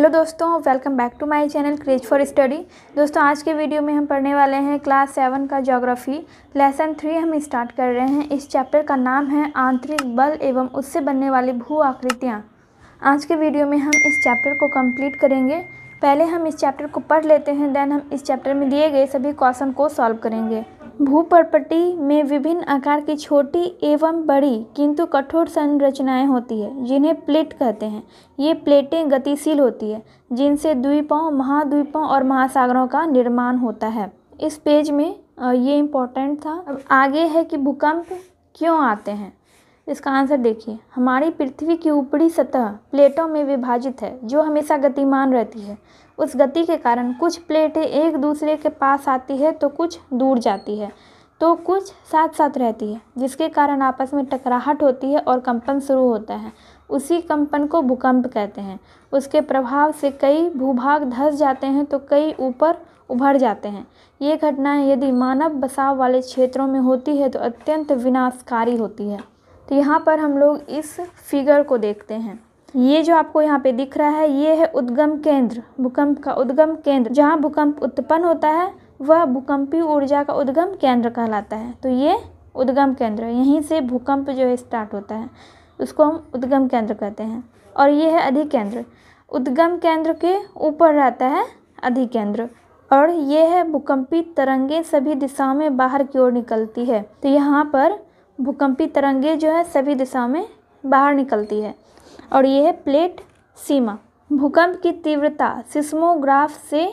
Hello दोस्तों, welcome back to my channel craze for study. दोस्तों, आज के वीडियो में हम पढ़ने वाले हैं क्लास 7 का ज्योग्राफी लेसन 3 हम स्टार्ट कर रहे हैं। इस चैप्टर का नाम है आंतरिक बल एवं उससे बनने वाली भू आकृतियाँ। आज के वीडियो में हम इस चैप्टर को कंप्लीट करेंगे। पहले हम इस चैप्टर को पढ़ लेते हैं, देन हम इस चैप्टर में दिए गए सभी क्वेश्चन को सॉल्व करेंगे। भूपर्पटी में विभिन्न आकार की छोटी एवं बड़ी किंतु कठोर संरचनाएं होती है, जिन्हें प्लेट कहते हैं। ये प्लेटें गतिशील होती है, जिनसे द्वीपों, महाद्वीपों और महासागरों का निर्माण होता है। इस पेज में ये इम्पोर्टेंट था। अब आगे है कि भूकंप क्यों आते हैं। इसका आंसर देखिए। हमारी पृथ्वी की ऊपरी सतह प्लेटों में विभाजित है, जो हमेशा गतिमान रहती है। उस गति के कारण कुछ प्लेटें एक दूसरे के पास आती है तो कुछ दूर जाती है, तो कुछ साथ साथ रहती है, जिसके कारण आपस में टकराहट होती है और कंपन शुरू होता है। उसी कंपन को भूकंप कहते हैं। उसके प्रभाव से कई भूभाग धंस जाते हैं तो कई ऊपर उभर जाते हैं। ये घटनाएं यदि मानव बसाव वाले क्षेत्रों में होती है तो अत्यंत विनाशकारी होती है। तो यहाँ पर हम लोग इस फिगर को देखते हैं। ये जो आपको यहाँ पे दिख रहा है, ये है उद्गम केंद्र, भूकंप का उद्गम केंद्र। जहाँ भूकंप उत्पन्न होता है वह भूकंपीय ऊर्जा का उद्गम केंद्र कहलाता है। तो ये उद्गम केंद्र, यहीं से भूकंप जो है स्टार्ट होता है, उसको हम उद्गम केंद्र कहते हैं। और ये है अधिकेंद्र। उद्गम केंद्र के ऊपर रहता है अधिकेंद्र। और ये है भूकंपी तरंगें सभी दिशाओं में बाहर की ओर निकलती है। तो यहाँ पर भूकंपी तरंगें जो है सभी दिशाओं में बाहर निकलती है। और ये है प्लेट सीमा। भूकंप की तीव्रता सिस्मोग्राफ से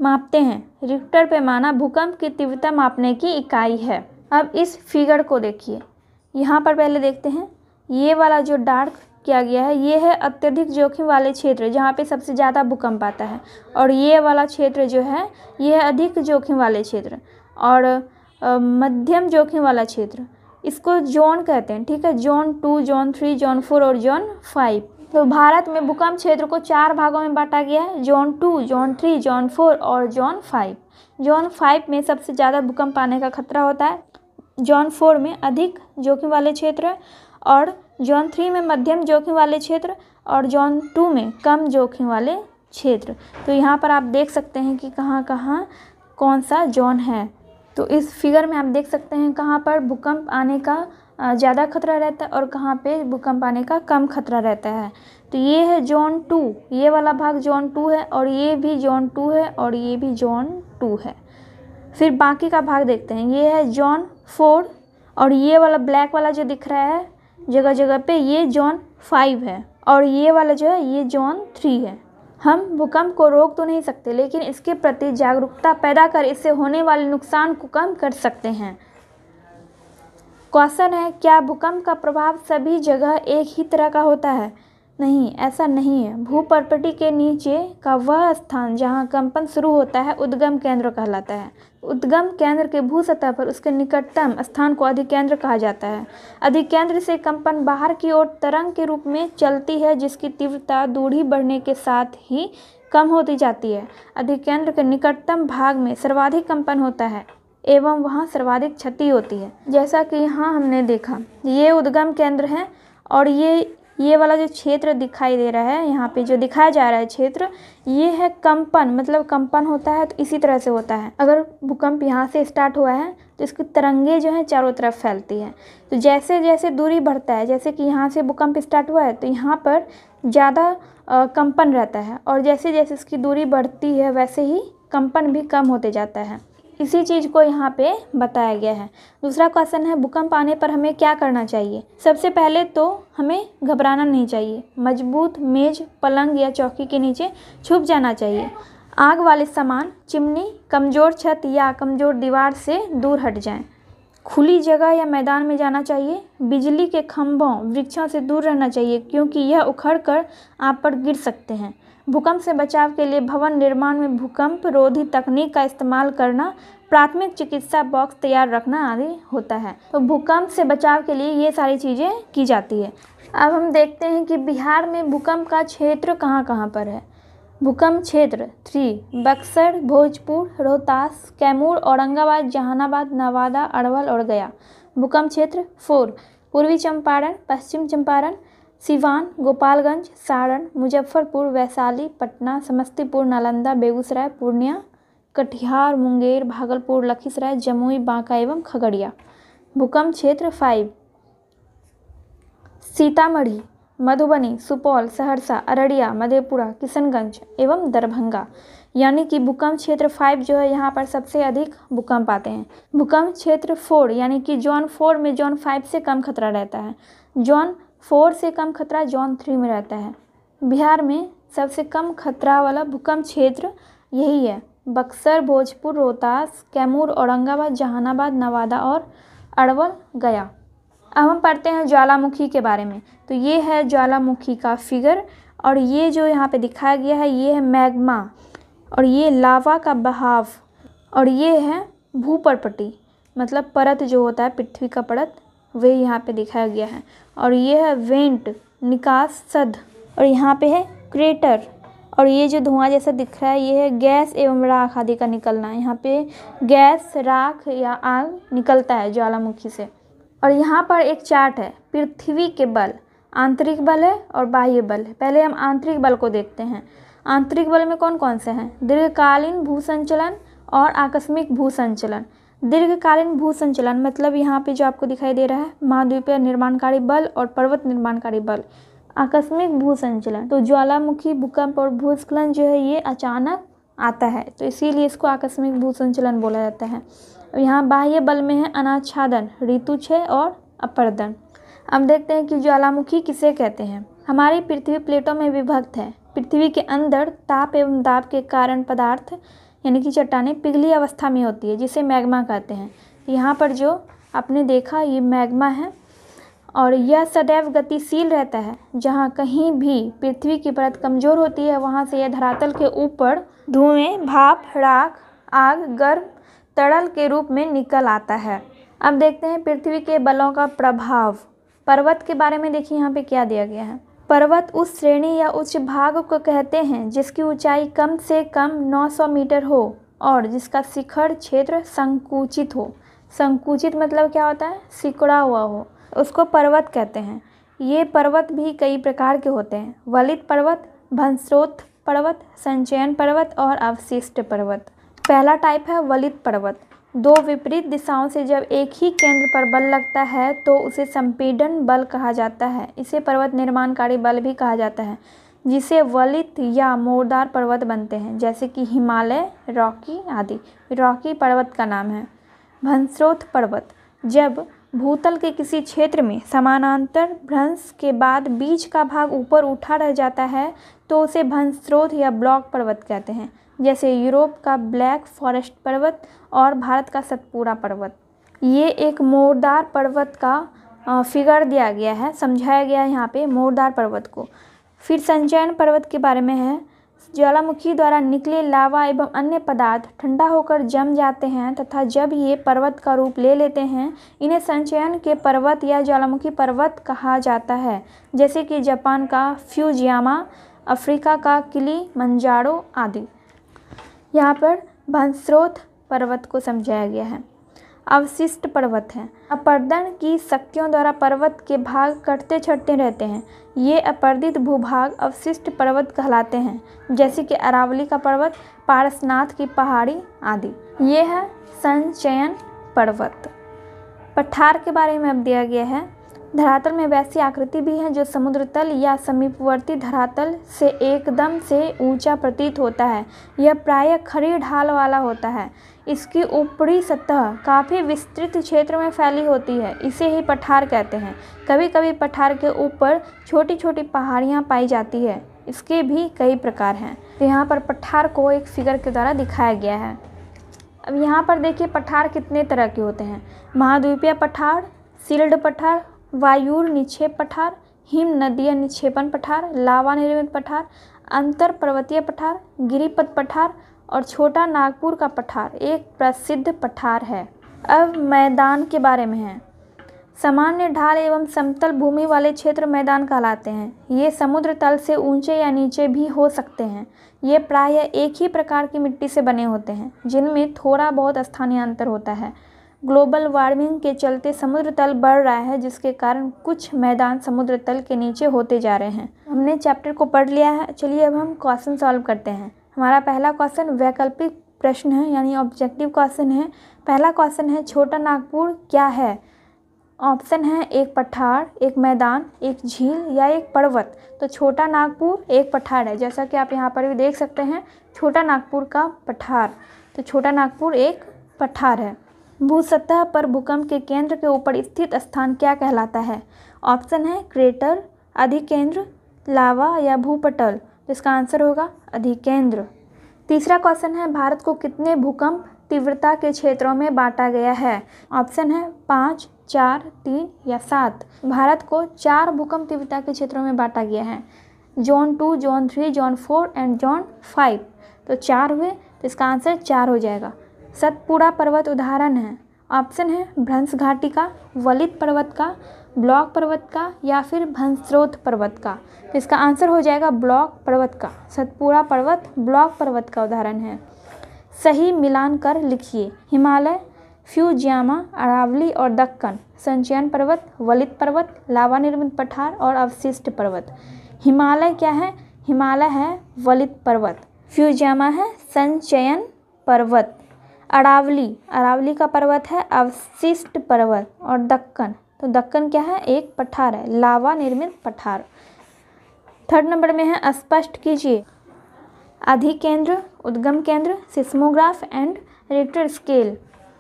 मापते हैं। रिक्टर पैमाना भूकंप की तीव्रता मापने की इकाई है। अब इस फिगर को देखिए। यहाँ पर पहले देखते हैं, ये वाला जो डार्क किया गया है, ये है अत्यधिक जोखिम वाले क्षेत्र, जहाँ पे सबसे ज़्यादा भूकंप आता है। और ये वाला क्षेत्र जो है, ये है अधिक जोखिम वाले क्षेत्र और मध्यम जोखिम वाला क्षेत्र। इसको जोन कहते हैं, ठीक है। जोन 2, जोन 3, जोन 4 और जोन 5। तो भारत में भूकंप क्षेत्र को 4 भागों में बांटा गया है। जोन 2, जोन 3, जोन 4 और जोन 5। जोन 5 में सबसे ज़्यादा भूकंप आने का खतरा होता है। जोन 4 में अधिक जोखिम वाले क्षेत्र और जोन 3 में मध्यम जोखिम वाले क्षेत्र और जोन 2 में कम जोखिम वाले क्षेत्र। तो यहाँ पर आप देख सकते हैं कि कहाँ कहाँ कौन सा जोन है। तो इस फिगर में आप देख सकते हैं कहाँ पर भूकंप आने का ज़्यादा खतरा रहता है और कहाँ पे भूकंप आने का कम खतरा रहता है। तो ये है जोन 2, ये वाला भाग जोन 2 है और ये भी जोन 2 है और ये भी जोन 2 है। फिर बाकी का भाग देखते हैं। ये है जोन 4 और ये वाला ब्लैक वाला जो दिख रहा है जगह जगह पे, ये जोन 5 है और ये वाला जो है ये जोन 3 है। हम भूकंप को रोक तो नहीं सकते, लेकिन इसके प्रति जागरूकता पैदा कर इससे होने वाले नुकसान को कम कर सकते हैं। क्वेश्चन है, क्या भूकंप का प्रभाव सभी जगह एक ही तरह का होता है? नहीं, ऐसा नहीं है। भूपर्पटी के नीचे का वह स्थान जहां कंपन शुरू होता है उद्गम केंद्र कहलाता है। उद्गम केंद्र के भू सतह पर उसके निकटतम स्थान को अधिकेंद्र कहा जाता है। अधिकेंद्र से कंपन बाहर की ओर तरंग के रूप में चलती है, जिसकी तीव्रता दूरी बढ़ने के साथ ही कम होती जाती है। अधिकेंद्र के निकटतम भाग में सर्वाधिक कंपन होता है एवं वहाँ सर्वाधिक क्षति होती है। जैसा कि यहाँ हमने देखा, ये उद्गम केंद्र है और ये वाला जो क्षेत्र दिखाई दे रहा है, यहाँ पे जो दिखाया जा रहा है क्षेत्र, ये है कंपन, मतलब कंपन होता है तो इसी तरह से होता है। अगर भूकंप यहाँ से स्टार्ट हुआ है तो इसकी तरंगे जो है चारों तरफ फैलती है। तो जैसे जैसे दूरी बढ़ता है, जैसे कि यहाँ से भूकंप स्टार्ट हुआ है तो यहाँ पर ज़्यादा कंपन रहता है और जैसे जैसे इसकी दूरी बढ़ती है वैसे ही कंपन भी कम होते जाता है। इसी चीज़ को यहाँ पे बताया गया है। दूसरा क्वेश्चन है, भूकंप आने पर हमें क्या करना चाहिए? सबसे पहले तो हमें घबराना नहीं चाहिए। मजबूत मेज, पलंग या चौकी के नीचे छुप जाना चाहिए। आग वाले सामान, चिमनी, कमज़ोर छत या कमज़ोर दीवार से दूर हट जाएं। खुली जगह या मैदान में जाना चाहिए। बिजली के खंभों, वृक्षों से दूर रहना चाहिए, क्योंकि यह उखड़ कर आप पर गिर सकते हैं। भूकंप से बचाव के लिए भवन निर्माण में भूकंप रोधी तकनीक का इस्तेमाल करना, प्राथमिक चिकित्सा बॉक्स तैयार रखना आदि होता है। तो भूकंप से बचाव के लिए ये सारी चीज़ें की जाती है। अब हम देखते हैं कि बिहार में भूकंप का क्षेत्र कहाँ कहाँ पर है। भूकंप क्षेत्र 3 बक्सर, भोजपुर, रोहतास, कैमूर, औरंगाबाद, जहानाबाद, नवादा, अरवल और गया। भूकंप क्षेत्र 4 पूर्वी चंपारण, पश्चिम चंपारण, सिवान, गोपालगंज, सारण, मुजफ्फरपुर, वैशाली, पटना, समस्तीपुर, नालंदा, बेगूसराय, पूर्णिया, कटिहार, मुंगेर, भागलपुर, लखीसराय, जमुई, बांका एवं खगड़िया। भूकंप क्षेत्र 5 सीतामढ़ी, मधुबनी, सुपौल, सहरसा, अररिया, मधेपुरा, किशनगंज एवं दरभंगा। यानी कि भूकंप क्षेत्र 5 जो है यहाँ पर सबसे अधिक भूकंप आते हैं। भूकंप क्षेत्र 4 यानी कि जोन 4 में जोन 5 से कम खतरा रहता है। जोन 4 से कम खतरा जोन 3 में रहता है। बिहार में सबसे कम खतरा वाला भूकंप क्षेत्र यही है। बक्सर, भोजपुर, रोहतास, कैमूर, औरंगाबाद, जहानाबाद, नवादा और अरवल, गया। अब हम पढ़ते हैं ज्वालामुखी के बारे में। तो ये है ज्वालामुखी का फिगर और ये जो यहाँ पे दिखाया गया है ये है मैग्मा और ये लावा का बहाव और ये है भूपर्पटी मतलब परत जो होता है पृथ्वी का परत वही यहाँ पे दिखाया गया है। और ये है वेंट निकास सद और यहाँ पे है क्रेटर और ये जो धुआं जैसा दिख रहा है ये है गैस एवं राख आदि का निकलना। यहाँ पे गैस, राख या आग निकलता है ज्वालामुखी से। और यहाँ पर एक चार्ट है पृथ्वी के बल, आंतरिक बल है और बाह्य बल है। पहले हम आंतरिक बल को देखते हैं। आंतरिक बल में कौन कौन से हैं? दीर्घकालीन भूसंचलन और आकस्मिक भूसंचलन। दीर्घकालीन भूसंचलन मतलब यहाँ पे जो आपको दिखाई दे रहा है महाद्वीपीय निर्माणकारी बल और पर्वत निर्माणकारी बल। आकस्मिक भूसंचलन तो ज्वालामुखी, भूकंप और भूस्खलन जो है ये अचानक आता है तो इसीलिए इसको आकस्मिक भूसंचलन बोला जाता है। यहाँ बाह्य बल में है अनाच्छादन, ऋतुक्षय और अपर्दन। अब देखते हैं कि ज्वालामुखी किसे कहते हैं। हमारी पृथ्वी प्लेटों में विभक्त है। पृथ्वी के अंदर ताप एवं दाब के कारण पदार्थ यानी कि चट्टानें पिघली अवस्था में होती है जिसे मैग्मा कहते हैं। यहाँ पर जो आपने देखा ये मैग्मा है और यह सदैव गतिशील रहता है। जहाँ कहीं भी पृथ्वी की परत कमज़ोर होती है वहाँ से यह धरातल के ऊपर धुएं, भाप, राख, आग, गर्म तरल के रूप में निकल आता है। अब देखते हैं पृथ्वी के बलों का प्रभाव। पर्वत के बारे में देखिए यहाँ पे क्या दिया गया है। पर्वत उस श्रेणी या उच्च भाग को कहते हैं जिसकी ऊंचाई कम से कम 900 मीटर हो और जिसका शिखर क्षेत्र संकुचित हो। संकुचित मतलब क्या होता है? सिकुड़ा हुआ हो, उसको पर्वत कहते हैं। ये पर्वत भी कई प्रकार के होते हैं। वलित पर्वत, भंस्रोत पर्वत, संचयन पर्वत और अवशिष्ट पर्वत। पहला टाइप है वलित पर्वत। दो विपरीत दिशाओं से जब एक ही केंद्र पर बल लगता है तो उसे संपीड़न बल कहा जाता है। इसे पर्वत निर्माणकारी बल भी कहा जाता है जिसे वलित या मोरदार पर्वत बनते हैं जैसे कि हिमालय, रॉकी आदि। रॉकी पर्वत का नाम है। भंस्रोत पर्वत जब भूतल के किसी क्षेत्र में समानांतर भ्रंश के बाद बीच का भाग ऊपर उठा रह जाता है तो उसे भंस्रोत या ब्लॉक पर्वत कहते हैं जैसे यूरोप का ब्लैक फॉरेस्ट पर्वत और भारत का सतपुड़ा पर्वत। ये एक मोरदार पर्वत का फिगर दिया गया है, समझाया गया है यहाँ पे मोरदार पर्वत को। फिर संचयन पर्वत के बारे में है। ज्वालामुखी द्वारा निकले लावा एवं अन्य पदार्थ ठंडा होकर जम जाते हैं तथा जब ये पर्वत का रूप ले लेते हैं इन्हें संचयन के पर्वत या ज्वालामुखी पर्वत कहा जाता है जैसे कि जापान का फ्यूजियामा, अफ्रीका का किलिमंजारो आदि। यहाँ पर भंस्रोत पर्वत को समझाया गया है। अवशिष्ट पर्वत हैं। अपर्दन की शक्तियों द्वारा पर्वत के भाग कटते छटते रहते हैं। ये अपर्दित भूभाग अवशिष्ट पर्वत कहलाते हैं जैसे कि अरावली का पर्वत, पारसनाथ की पहाड़ी आदि। ये है संचयन पर्वत। पठार के बारे में अब दिया गया है। धरातल में वैसी आकृति भी है जो समुद्र तल या समीपवर्ती धरातल से एकदम से ऊंचा प्रतीत होता है। यह प्रायः खड़ी ढाल वाला होता है। इसकी ऊपरी सतह काफ़ी विस्तृत क्षेत्र में फैली होती है, इसे ही पठार कहते हैं। कभी कभी पठार के ऊपर छोटी छोटी पहाड़ियाँ पाई जाती है। इसके भी कई प्रकार हैं। तो यहाँ पर पठार को एक फिगर के द्वारा दिखाया गया है। अब यहाँ पर देखिए पठार कितने तरह के होते हैं। महाद्वीपीय पठार, सील्ड पठार, वायुर निक्षेप पठार, हिम नदीय निक्षेपण पठार, लावा निर्मित पठार, अंतर पर्वतीय पठार, गिरिपथ पठार और छोटा नागपुर का पठार एक प्रसिद्ध पठार है। अब मैदान के बारे में है। सामान्य ढाल एवं समतल भूमि वाले क्षेत्र मैदान कहलाते हैं। ये समुद्र तल से ऊंचे या नीचे भी हो सकते हैं। ये प्रायः एक ही प्रकार की मिट्टी से बने होते हैं जिनमें थोड़ा बहुत स्थानीय अंतर होता है। ग्लोबल वार्मिंग के चलते समुद्र तल बढ़ रहा है, जिसके कारण कुछ मैदान समुद्र तल के नीचे होते जा रहे हैं। हमने चैप्टर को पढ़ लिया है। चलिए अब हम क्वेश्चन सॉल्व करते हैं। हमारा पहला क्वेश्चन वैकल्पिक प्रश्न है, यानी ऑब्जेक्टिव क्वेश्चन है। पहला क्वेश्चन है, छोटा नागपुर क्या है? ऑप्शन है एक पठार, एक मैदान, एक झील या एक पर्वत। तो छोटा नागपुर एक पठार है, जैसा कि आप यहाँ पर भी देख सकते हैं, छोटा नागपुर का पठार। तो छोटा नागपुर एक पठार है। भूसतह पर भूकंप के केंद्र के ऊपर स्थित स्थान क्या कहलाता है? ऑप्शन है क्रेटर, अधिकेंद्र, लावा या भूपटल। तो इसका आंसर होगा अधिकेंद्र। तीसरा क्वेश्चन है, भारत को कितने भूकंप तीव्रता के क्षेत्रों में बांटा गया है? ऑप्शन है 5, 4, 3 या 7। भारत को 4 भूकंप तीव्रता के क्षेत्रों में बांटा गया है, zone 2, zone 3, zone 4 and zone 5। तो 4 हुए, तो इसका आंसर 4 हो जाएगा। सतपुड़ा पर्वत उदाहरण है। ऑप्शन है भ्रंश घाटी का, वलित पर्वत का, ब्लॉक पर्वत का या फिर भंसरोथ पर्वत का। तो इसका आंसर हो जाएगा ब्लॉक पर्वत का। सतपुड़ा पर्वत ब्लॉक पर्वत का उदाहरण है। सही मिलान कर लिखिए। हिमालय, फ्यूजियामा, अरावली और दक्कन, संचयन पर्वत, वलित पर्वत, लावा निर्मित पठार और अवशिष्ट पर्वत। हिमालय क्या है? हिमालय है वलित पर्वत। फ्यूजियामा है संचयन पर्वत। अरावली का पर्वत है अवशिष्ट पर्वत। और दक्कन, तो दक्कन क्या है? एक पठार है, लावा निर्मित पठार। थर्ड नंबर में है, स्पष्ट कीजिए। अधिकेंद्र, उद्गम केंद्र, सिस्मोग्राफ एंड रिक्टर स्केल।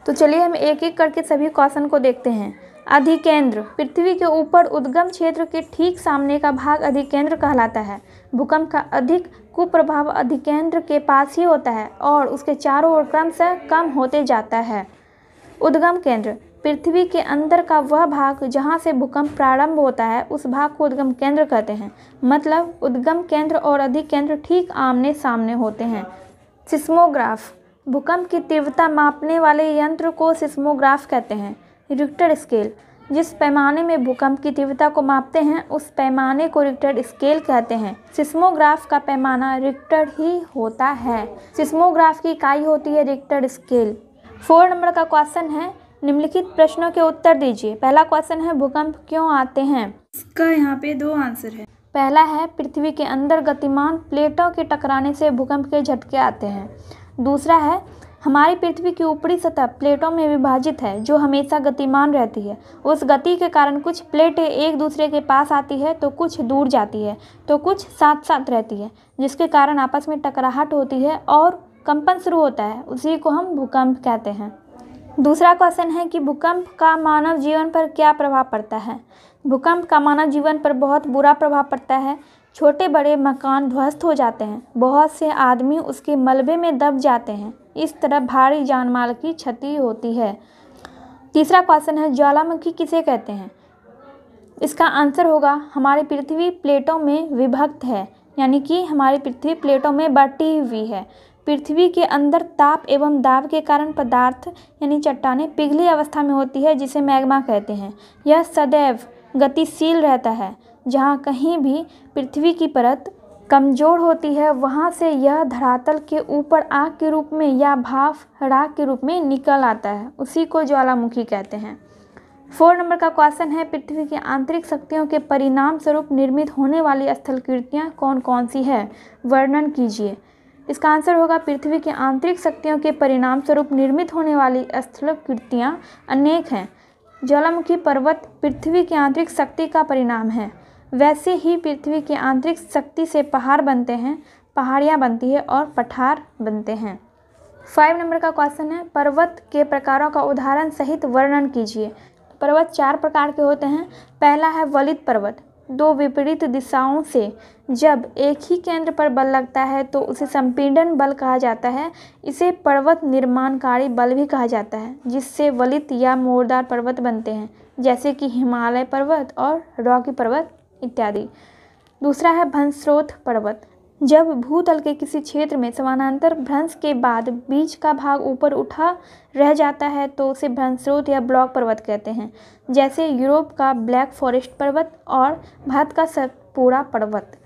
तो चलिए हम एक एक करके सभी क्वेश्चन को देखते हैं। अधिकेंद्र, पृथ्वी के ऊपर उद्गम क्षेत्र के ठीक सामने का भाग अधिकेंद्र कहलाता है। भूकंप का अधिक कुप्रभाव अधिकेंद्र के पास ही होता है और उसके चारों ओर क्रमशः कम होते जाता है। उद्गम केंद्र, पृथ्वी के अंदर का वह भाग जहां से भूकंप प्रारंभ होता है, उस भाग को उद्गम केंद्र कहते हैं। मतलब उद्गम केंद्र और अधिकेंद्र ठीक आमने सामने होते हैं। सिस्मोग्राफ, भूकंप की तीव्रता मापने वाले यंत्र को सिस्मोग्राफ कहते हैं। रिक्टर स्केल, जिस पैमाने में भूकंप की तीव्रता को मापते हैं, उस पैमाने को रिक्टर स्केल कहते हैं। सिस्मोग्राफ का पैमाना रिक्टर ही होता है। सिस्मोग्राफ की इकाई होती है रिक्टर स्केल। 4 नंबर का क्वेश्चन है, निम्नलिखित प्रश्नों के उत्तर दीजिए। पहला क्वेश्चन है, भूकंप क्यों आते हैं? इसका यहाँ पे 2 आंसर है। पहला है, पृथ्वी के अंदर गतिमान प्लेटों के टकराने से भूकंप के झटके आते हैं। दूसरा है, हमारी पृथ्वी की ऊपरी सतह प्लेटों में विभाजित है जो हमेशा गतिमान रहती है। उस गति के कारण कुछ प्लेटें एक दूसरे के पास आती है तो कुछ दूर जाती है तो कुछ साथ साथ रहती है, जिसके कारण आपस में टकराहट होती है और कंपन शुरू होता है। उसी को हम भूकंप कहते हैं। दूसरा क्वेश्चन है कि भूकंप का मानव जीवन पर क्या प्रभाव पड़ता है? भूकंप का मानव जीवन पर बहुत बुरा प्रभाव पड़ता है। छोटे बड़े मकान ध्वस्त हो जाते हैं, बहुत से आदमी उसके मलबे में दब जाते हैं। इस तरह भारी जानमाल की क्षति होती है। तीसरा क्वेश्चन है, ज्वालामुखी किसे कहते हैं? इसका आंसर होगा, हमारी पृथ्वी प्लेटों में विभक्त है, यानी कि हमारी पृथ्वी प्लेटों में बटी हुई है। पृथ्वी के अंदर ताप एवं दाब के कारण पदार्थ यानी चट्टानें पिघली अवस्था में होती है, जिसे मैग्मा कहते हैं। यह सदैव गतिशील रहता है। जहाँ कहीं भी पृथ्वी की परत कमज़ोर होती है, वहाँ से यह धरातल के ऊपर आग के रूप में या भाप राख के रूप में निकल आता है। उसी को ज्वालामुखी कहते हैं। 4 नंबर का क्वेश्चन है, पृथ्वी की आंतरिक शक्तियों के परिणाम स्वरूप निर्मित होने वाली स्थलकृतियाँ कौन कौन सी है? वर्णन कीजिए। इसका आंसर होगा, पृथ्वी की आंतरिक शक्तियों के परिणाम स्वरूप निर्मित होने वाली स्थलकृतियाँ अनेक हैं। ज्वालामुखी पर्वत पृथ्वी की आंतरिक शक्ति का परिणाम है। वैसे ही पृथ्वी की आंतरिक शक्ति से पहाड़ बनते हैं, पहाड़ियाँ बनती है और पठार बनते हैं। 5 नंबर का क्वेश्चन है, पर्वत के प्रकारों का उदाहरण सहित वर्णन कीजिए। पर्वत 4 प्रकार के होते हैं। पहला है वलित पर्वत। 2 विपरीत दिशाओं से जब एक ही केंद्र पर बल लगता है तो उसे संपीड़न बल कहा जाता है। इसे पर्वत निर्माणकारी बल भी कहा जाता है, जिससे वलित या मोड़दार पर्वत बनते हैं, जैसे कि हिमालय पर्वत और रॉकी पर्वत इत्यादि। दूसरा है भंसरोथ पर्वत। जब भूतल के किसी क्षेत्र में समानांतर भ्रंश के बाद बीच का भाग ऊपर उठा रह जाता है तो उसे भंसरोथ या ब्लॉक पर्वत कहते हैं, जैसे यूरोप का ब्लैक फॉरेस्ट पर्वत और भारत का सतपुड़ा पर्वत।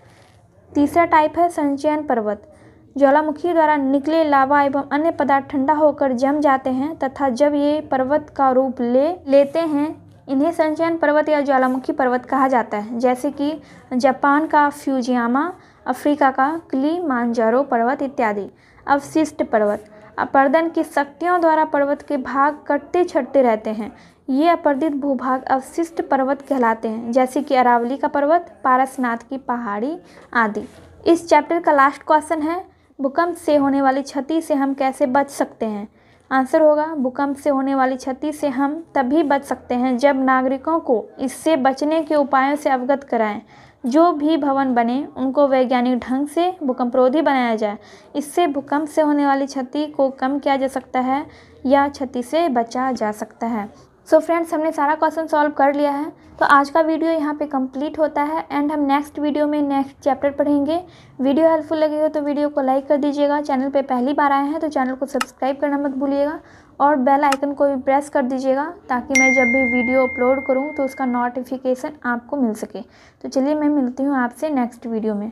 तीसरा टाइप है संचयन पर्वत। ज्वालामुखी द्वारा निकले लावा एवं अन्य पदार्थ ठंडा होकर जम जाते हैं तथा जब ये पर्वत का रूप लेते हैं इन्हें संचयन पर्वत या ज्वालामुखी पर्वत कहा जाता है। जैसे कि जापान का फ्यूजियामा, अफ्रीका का किलिमांजारो पर्वत इत्यादि। अवशिष्ट पर्वत अपर्दन की शक्तियों द्वारा पर्वत के भाग कटते छटते रहते हैं। ये अपर्दित भूभाग अवशिष्ट पर्वत कहलाते हैं, जैसे कि अरावली का पर्वत, पारसनाथ की पहाड़ी आदि। इस चैप्टर का लास्ट क्वेश्चन है, भूकंप से होने वाली क्षति से हम कैसे बच सकते हैं। आंसर होगा, भूकंप से होने वाली क्षति से हम तभी बच सकते हैं जब नागरिकों को इससे बचने के उपायों से अवगत कराएं। जो भी भवन बने उनको वैज्ञानिक ढंग से भूकंपरोधी बनाया जाए। इससे भूकंप से होने वाली क्षति को कम किया जा सकता है या क्षति से बचा जा सकता है। सो फ्रेंड्स, हमने सारा क्वेश्चन सॉल्व कर लिया है। तो आज का वीडियो यहाँ पे कंप्लीट होता है एंड हम नेक्स्ट वीडियो में नेक्स्ट चैप्टर पढ़ेंगे। वीडियो हेल्पफुल लगी हो तो वीडियो को लाइक कर दीजिएगा। चैनल पे पहली बार आए हैं तो चैनल को सब्सक्राइब करना मत भूलिएगा और बेल आइकन को भी प्रेस कर दीजिएगा ताकि मैं जब भी वीडियो अपलोड करूँ तो उसका नोटिफिकेशन आपको मिल सके। तो चलिए, मैं मिलती हूँ आपसे नेक्स्ट वीडियो में।